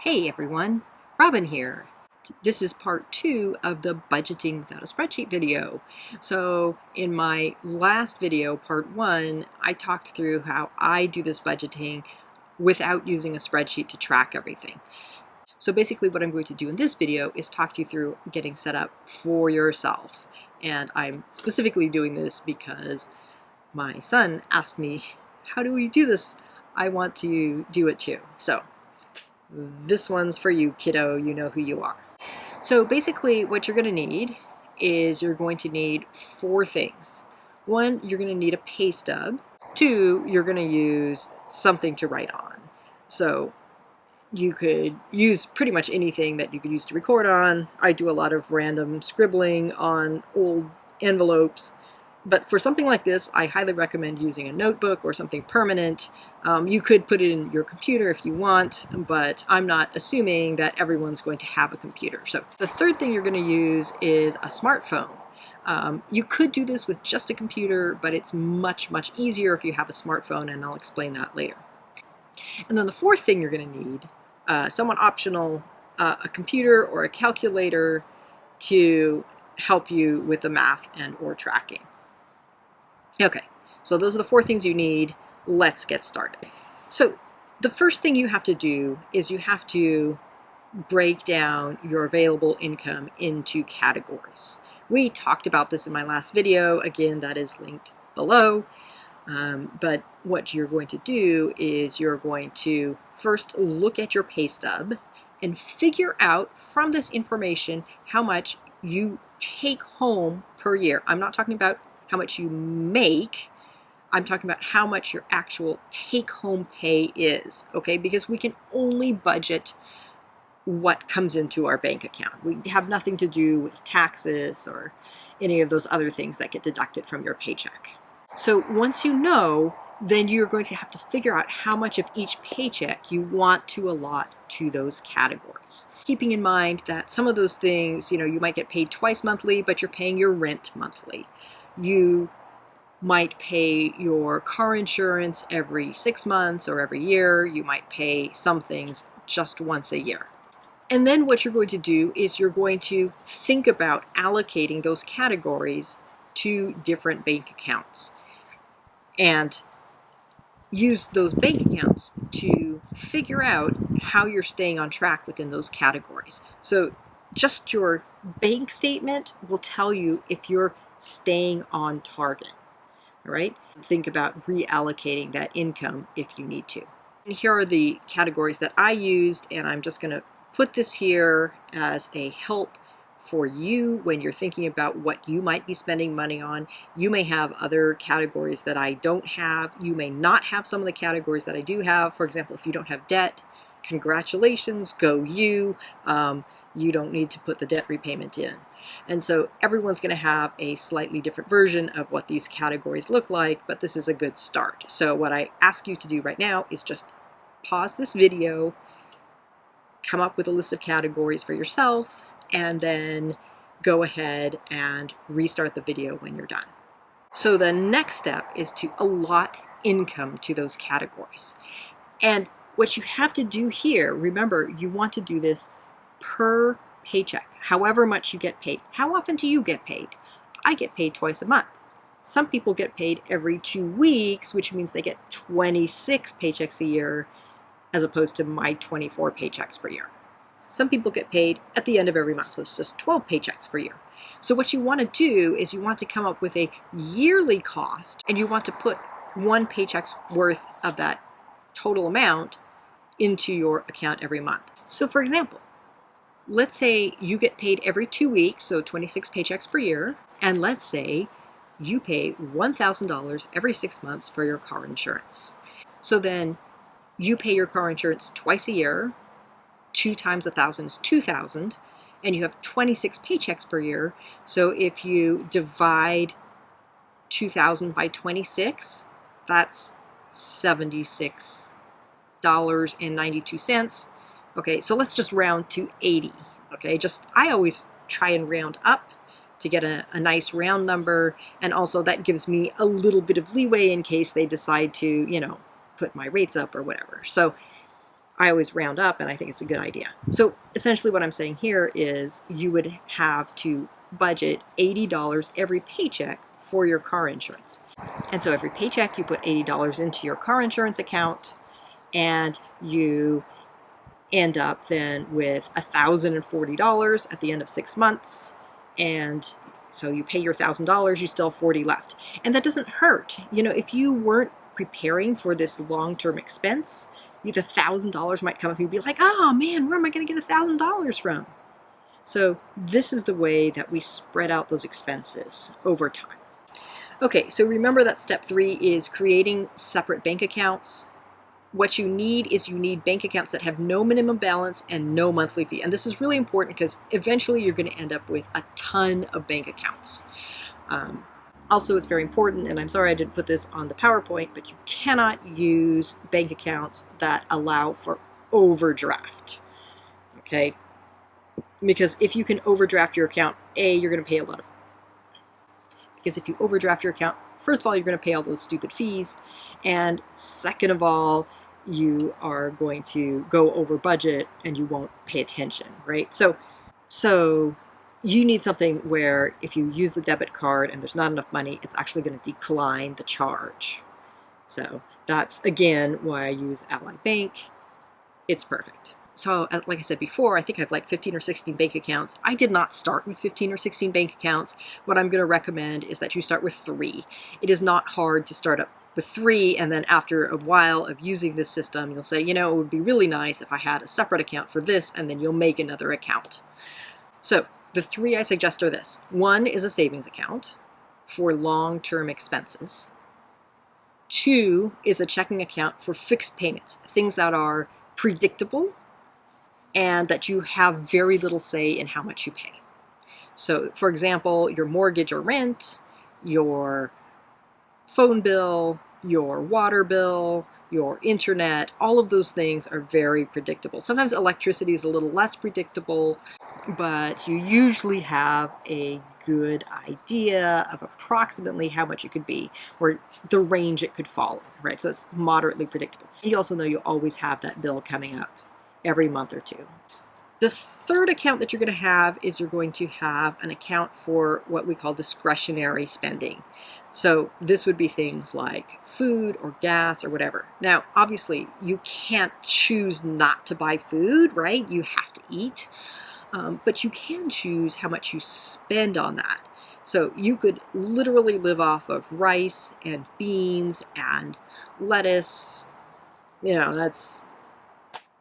Hey everyone, Robin here. This is part 2 of the budgeting without a spreadsheet video. So in my last video, part 1, I talked through how I do this budgeting without using a spreadsheet to track everything. So basically what I'm going to do in this video is talk you through getting set up for yourself. And I'm specifically doing this because my son asked me, how do we do this? I want to do it too. So this one's for you, kiddo. You know who you are. So basically what you're going to need is you're going to need 4 things. 1, you're going to need a pay stub. 2, you're going to use something to write on. So you could use pretty much anything that you could use to record on. I do a lot of random scribbling on old envelopes. But for something like this, I highly recommend using a notebook or something permanent. You could put it in your computer if you want, but I'm not assuming that everyone's going to have a computer. So the third thing you're going to use is a smartphone. You could do this with just a computer, but it's much, much easier if you have a smartphone, and I'll explain that later. And then the fourth thing you're going to need, somewhat optional, a computer or a calculator to help you with the math and or tracking. Okay, so those are the 4 things you need. Let's get started. So the first thing you have to do is you have to break down your available income into categories. We talked about this in my last video. Again, that is linked below. But what you're going to do is you're going to first look at your pay stub and figure out from this information how much you take home per year. I'm not talking about how much you make. I'm talking about how much your actual take-home pay is, okay? Because we can only budget what comes into our bank account. We have nothing to do with taxes or any of those other things that get deducted from your paycheck. So once you know, then you're going to have to figure out how much of each paycheck you want to allot to those categories. Keeping in mind that some of those things, you might get paid twice monthly, but you're paying your rent monthly. You might pay your car insurance every 6 months or every year. You might pay some things just once a year. And then what you're going to do is you're going to think about allocating those categories to different bank accounts and use those bank accounts to figure out how you're staying on track within those categories. So just your bank statement will tell you if you're staying on target. All right? Think about reallocating that income if you need to. And here are the categories that I used, and I'm just going to put this here as a help for you when you're thinking about what you might be spending money on. You may have other categories that I don't have. You may not have some of the categories that I do have. For example, if you don't have debt, congratulations, go you. You don't need to put the debt repayment in. And so everyone's going to have a slightly different version of what these categories look like, but this is a good start. So what I ask you to do right now is just pause this video, come up with a list of categories for yourself, and then go ahead and restart the video when you're done. So the next step is to allot income to those categories. And what you have to do here, remember, you want to do this per paycheck, however much you get paid. How often do you get paid? I get paid twice a month. Some people get paid every 2 weeks, which means they get 26 paychecks a year as opposed to my 24 paychecks per year. Some people get paid at the end of every month, so it's just 12 paychecks per year. So what you want to do is you want to come up with a yearly cost, and you want to put 1 paycheck's worth of that total amount into your account every month. So for example, let's say you get paid every 2 weeks, so 26 paychecks per year, and let's say you pay $1,000 every 6 months for your car insurance. So then you pay your car insurance twice a year. 2 times 1,000 is 2,000, and you have 26 paychecks per year. So if you divide 2,000 by 26, that's $76.92. Okay, so let's just round to 80. Okay, I always try and round up to get a nice round number, and also that gives me a little bit of leeway in case they decide to, put my rates up or whatever. So I always round up, and I think it's a good idea. So essentially what I'm saying here is you would have to budget $80 every paycheck for your car insurance. And so every paycheck you put $80 into your car insurance account, and you end up then with $1,040 at the end of 6 months. And so you pay your $1,000, you still have 40 left. And that doesn't hurt. You know, if you weren't preparing for this long-term expense, the $1,000 might come up and you'd be like, oh man, where am I going to get $1,000 from? So this is the way that we spread out those expenses over time. Okay, so remember that step 3 is creating separate bank accounts. What you need is you need bank accounts that have no minimum balance and no monthly fee. And this is really important because eventually you're going to end up with a ton of bank accounts. Also, it's very important, and I'm sorry I didn't put this on the PowerPoint, but you cannot use bank accounts that allow for overdraft. Okay? Because if you can overdraft your account, you're going to pay a lot of. Because if you overdraft your account, first of all, you're going to pay all those stupid fees, and second of all, you are going to go over budget and you won't pay attention, right? So you need something where if you use the debit card and there's not enough money, it's actually going to decline the charge. So that's, again, why I use Ally Bank. It's perfect. So like I said before, I think I have like 15 or 16 bank accounts. I did not start with 15 or 16 bank accounts. What I'm going to recommend is that you start with 3. It is not hard to start up with 3, and then after a while of using this system, you'll say, you know, it would be really nice if I had a separate account for this, and then you'll make another account. So the 3 I suggest are this. 1 is a savings account for long-term expenses. 2 is a checking account for fixed payments, things that are predictable and that you have very little say in how much you pay. So, for example, your mortgage or rent, your phone bill, your water bill, your internet, all of those things are very predictable. Sometimes electricity is a little less predictable, but you usually have a good idea of approximately how much it could be, or the range it could fall in, right? So it's moderately predictable. And you also know you always have that bill coming up every month or two. The third account that you're going to have is you're going to have an account for what we call discretionary spending. So this would be things like food or gas or whatever. Now, obviously, you can't choose not to buy food, right? You have to eat. But you can choose how much you spend on that. So you could literally live off of rice and beans and lettuce. You know, that's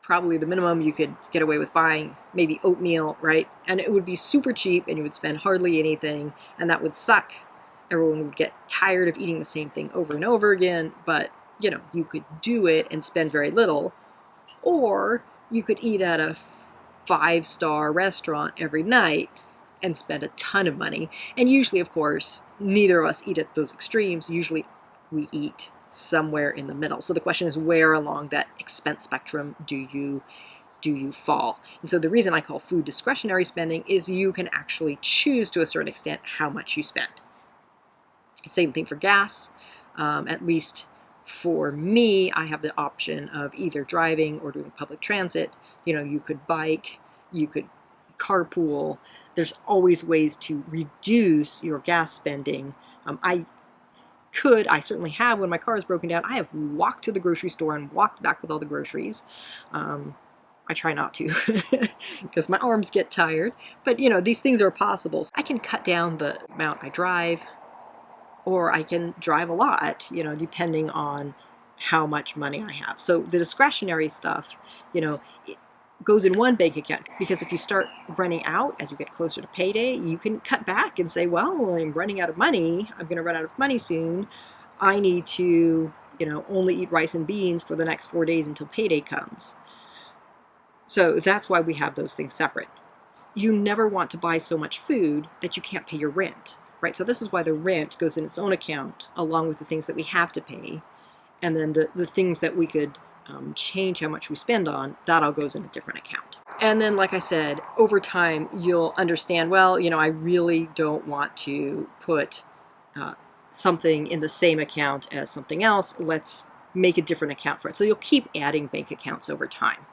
probably the minimum you could get away with buying, maybe oatmeal, right? And it would be super cheap and you would spend hardly anything, and that would suck. Everyone would get tired of eating the same thing over and over again, but you know, you could do it and spend very little. Or you could eat at a 5-star restaurant every night and spend a ton of money. And usually, of course, neither of us eat at those extremes. Usually we eat somewhere in the middle. So the question is, where along that expense spectrum do you fall? And so the reason I call food discretionary spending is you can actually choose to a certain extent how much you spend. Same thing for gas. At least for me, I have the option of either driving or doing public transit. You know, you could bike, you could carpool. There's always ways to reduce your gas spending. I certainly have, when my car is broken down, I have walked to the grocery store and walked back with all the groceries. I try not to because my arms get tired. But, you know, these things are possible. I can cut down the amount I drive, or I can drive a lot, you know, depending on how much money I have. So the discretionary stuff, you know, it goes in one bank account, because if you start running out as you get closer to payday, you can cut back and say, well, I'm running out of money. I'm going to run out of money soon. I need to, you know, only eat rice and beans for the next 4 days until payday comes. So that's why we have those things separate. You never want to buy so much food that you can't pay your rent, right? So this is why the rent goes in its own account, along with the things that we have to pay. And then the things that we could change how much we spend on, that all goes in a different account. And then, like I said, over time, you'll understand, well, you know, I really don't want to put something in the same account as something else. Let's make a different account for it. So you'll keep adding bank accounts over time.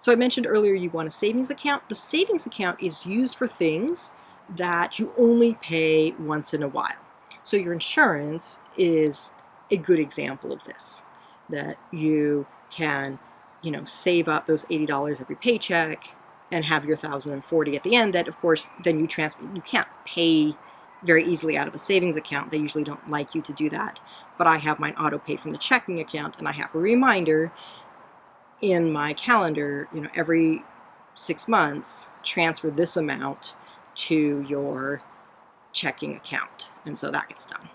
So I mentioned earlier you want a savings account. The savings account is used for things that you only pay once in a while. So your insurance is a good example of this, that you can, save up those $80 every paycheck and have your $1,040 at the end that, of course, then you transfer. You can't pay very easily out of a savings account. They usually don't like you to do that. But I have mine auto-paid from the checking account, and I have a reminder in my calendar, every 6 months, transfer this amount to your checking account. And so that gets done.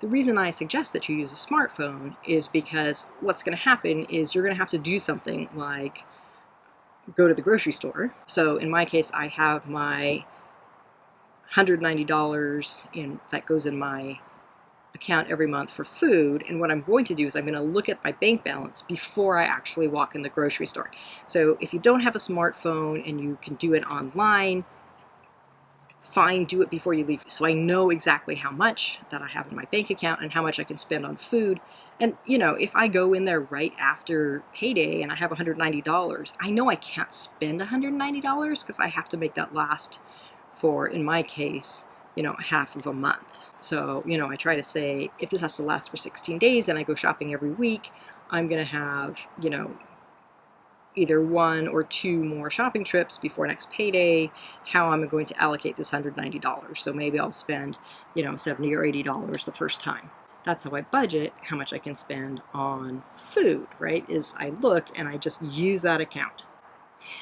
The reason I suggest that you use a smartphone is because what's going to happen is you're going to have to do something like go to the grocery store. So in my case, I have my $190 that goes in my account every month for food, and what I'm going to do is I'm going to look at my bank balance before I actually walk in the grocery store. So if you don't have a smartphone and you can do it online, fine, do it before you leave. So I know exactly how much that I have in my bank account and how much I can spend on food. And if I go in there right after payday and I have $190, I know I can't spend $190 because I have to make that last for, in my case, half of a month. So, I try to say, if this has to last for 16 days and I go shopping every week, I'm going to have, either 1 or 2 more shopping trips before next payday. How am I going to allocate this $190? So maybe I'll spend, $70 or $80 the first time. That's how I budget how much I can spend on food, right? Is I look and I just use that account.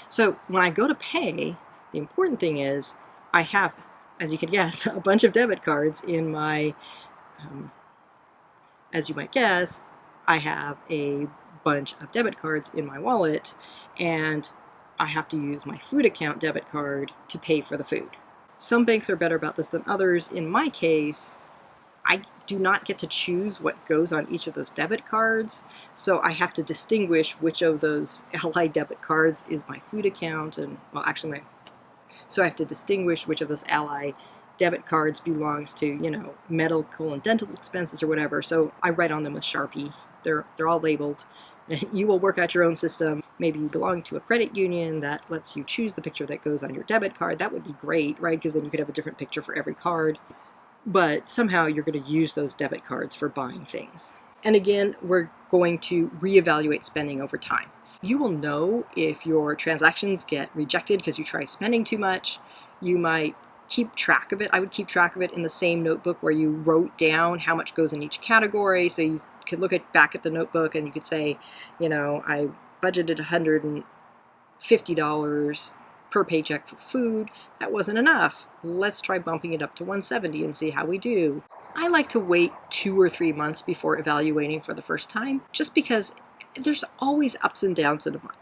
So when I go to pay, the important thing is I have, as you can guess, a bunch of debit cards in my, as you might guess, I have a bunch of debit cards in my wallet, and I have to use my food account debit card to pay for the food. Some banks are better about this than others. In my case, I do not get to choose what goes on each of those debit cards, so I have to distinguish which of those Ally debit cards is my food account, and, well, actually so I have to distinguish which of those Ally debit cards belongs to, medical and dental expenses or whatever. So I write on them with Sharpie. They're all labeled. You will work out your own system. Maybe you belong to a credit union that lets you choose the picture that goes on your debit card. That would be great, right? Because then you could have a different picture for every card. But somehow you're going to use those debit cards for buying things. And again, we're going to reevaluate spending over time. You will know if your transactions get rejected because you try spending too much. You might keep track of it. I would keep track of it in the same notebook where you wrote down how much goes in each category. So you could look back at the notebook and you could say, I budgeted $150 per paycheck for food. That wasn't enough. Let's try bumping it up to $170 and see how we do. I like to wait 2 or 3 months before evaluating for the first time, just because there's always ups and downs in a month,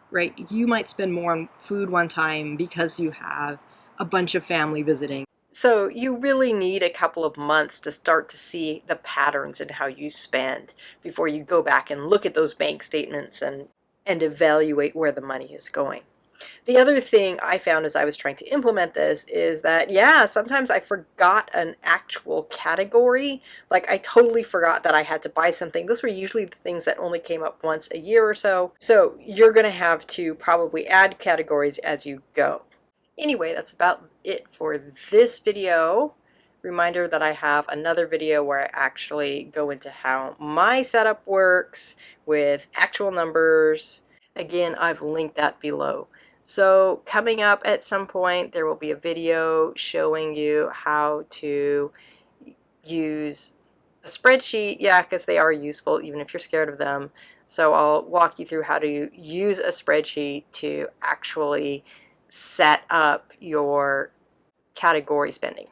right? You might spend more on food one time because you have a bunch of family visiting. So you really need a couple of months to start to see the patterns in how you spend before you go back and look at those bank statements and evaluate where the money is going. The other thing I found as I was trying to implement this is that, sometimes I forgot an actual category. Like, I totally forgot that I had to buy something. Those were usually the things that only came up once a year or so. So you're going to have to probably add categories as you go. Anyway, that's about it for this video. Reminder that I have another video where I actually go into how my setup works with actual numbers. Again, I've linked that below. So coming up at some point, there will be a video showing you how to use a spreadsheet. Yeah, because they are useful, even if you're scared of them. So I'll walk you through how to use a spreadsheet to actually set up your category spending.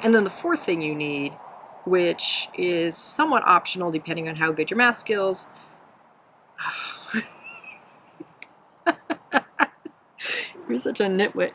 And then the fourth thing you need, which is somewhat optional depending on how good your math skills. You're such a nitwit.